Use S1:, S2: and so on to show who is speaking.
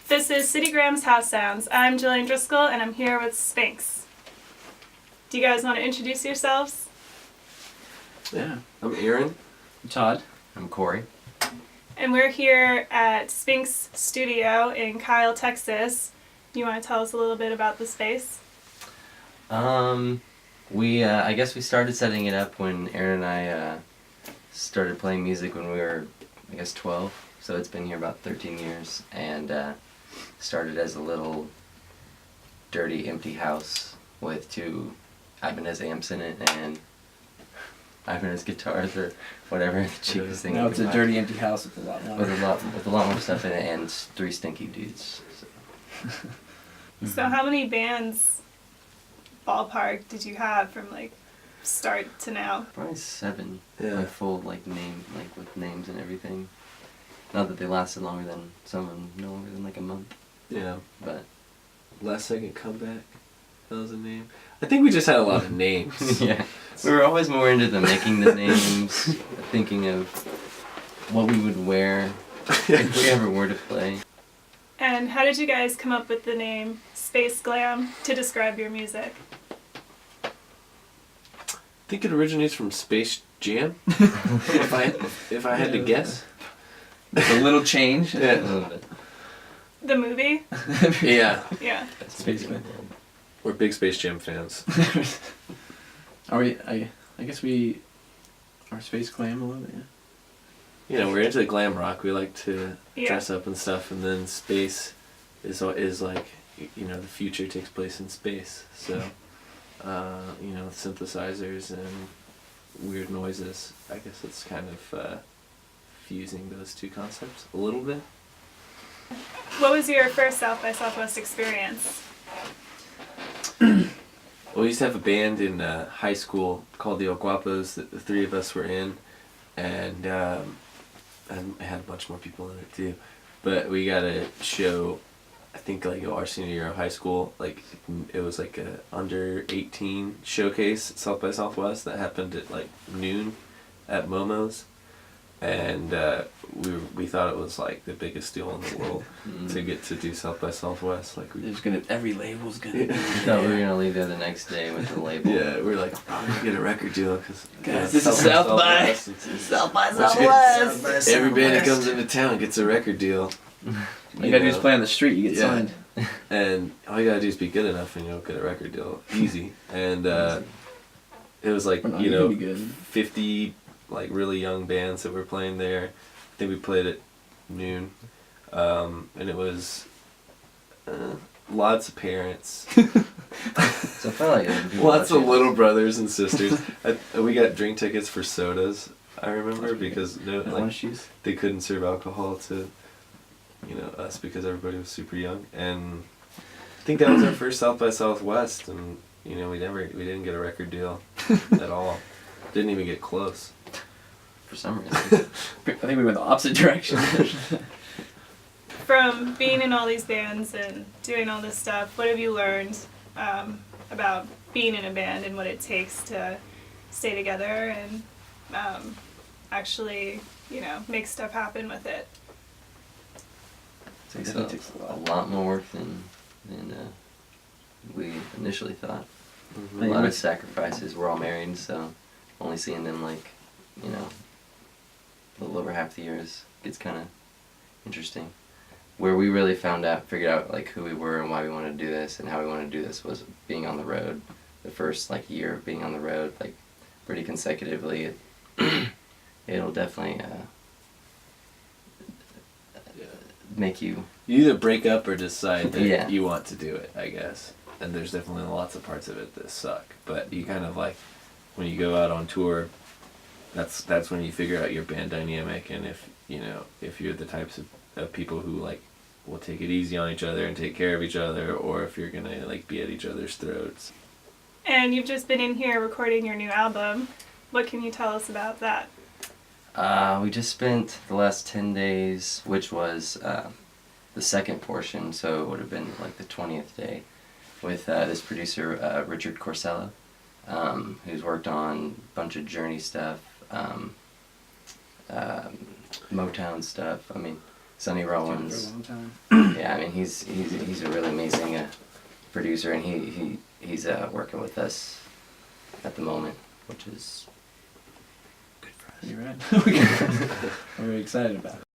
S1: This is Citygram's House Sounds. I'm Jillian Driscoll, and I'm here with Sphynx. Do you guys want to introduce yourselves?
S2: Yeah, I'm Aaron.
S3: I'm Todd.
S4: I'm Corey.
S1: And we're here at Sphynx Studio in Kyle, Texas. You want to tell us a little bit about the space?
S4: I guess we started setting it up when Aaron and I started playing music when we were, 12. So it's been here about 13 years, and started as a little dirty, empty house with two Ibanez amps in it and Ibanez guitars or whatever the cheapest thing.
S3: Now it's a dirty, empty house with a lot more.
S4: With a lot more stuff in it and three stinky dudes. So.
S1: So how many bands, ballpark, did you have from start to now?
S4: Probably 7.
S2: Yeah.
S4: Full name, with names and everything. Not that they lasted longer than no longer than a month.
S2: Yeah.
S4: But
S2: Last Second Comeback. That was a name. I think we just had a lot of names.
S4: yeah, we were always more into making the names, thinking of what we would wear if we ever were to play.
S1: And how did you guys come up with the name Space Glam to describe your music?
S2: I think it originates from Space Jam. if I had to guess.
S3: A little change.
S2: Yeah.
S4: A little bit.
S1: The movie?
S2: Yeah.
S1: Yeah.
S3: Space Glam.
S2: We're big Space Jam fans.
S3: Are we? I guess we are Space Glam a little bit. Yeah.
S2: We're into glam rock. We like to
S1: Yeah.
S2: dress up and stuff, and then space is the future takes place in space. So, synthesizers and weird noises. I guess it's kind of fusing those two concepts a little bit.
S1: What was your first South by Southwest experience?
S2: Well, we used to have a band in high school called the El Guapos that the three of us were in, and I had a bunch more people in it too. But we got a show, I think our senior year of high school, it was a under 18 showcase at South by Southwest that happened at noon at Momo's. And we thought it was the biggest deal in the world to get to do South by Southwest.
S3: Every label's gonna.
S4: We thought we were gonna leave there the next day with the label.
S2: Yeah, we were like, oh, we can get a record deal because
S3: this is South by Southwest.
S2: Every band that comes into town gets a record deal.
S3: You gotta do is play on the street. You get signed.
S2: And all you gotta do is be good enough, and you'll get a record deal easy. And it was
S3: good.
S2: 50 really young bands that were playing there. I think we played at noon, and it was lots of parents.
S4: So I felt
S2: Lots of little brothers and sisters. We got drink tickets for sodas, I remember, because they couldn't serve alcohol to us because everybody was super young. And I think that was our first South by Southwest, and we didn't get a record deal at all. Didn't even get close.
S4: For some reason.
S3: I think we went the opposite direction.
S1: From being in all these bands and doing all this stuff, what have you learned about being in a band and what it takes to stay together and actually, make stuff happen with it?
S4: It takes a lot more work than we initially thought.
S2: Mm-hmm.
S4: A lot of sacrifices. We're all married, so only seeing them a little over half the years gets kind of interesting. Where we really figured out who we were and why we wanted to do this and how we wanted to do this was being on the road. The first year of being on the road, pretty consecutively, it'll definitely make you.
S2: You either break up or decide that you want to do it, I guess. And there's definitely lots of parts of it that suck. But you kind of when you go out on tour, that's when you figure out your band dynamic, and if you're the types of people who will take it easy on each other and take care of each other, or if you're gonna be at each other's throats.
S1: And you've just been in here recording your new album. What can you tell us about that?
S4: We just spent the last 10 days, which was the second portion, so it would have been the 20th day, with this producer, Richard Corsello, who's worked on a bunch of Journey stuff, Motown stuff. I mean, Sonny
S3: For a
S4: Rollins.
S3: long time.
S4: Yeah, I mean he's a really amazing producer, and he's working with us at the moment, which is good for us.
S3: You're right. We're very excited about it.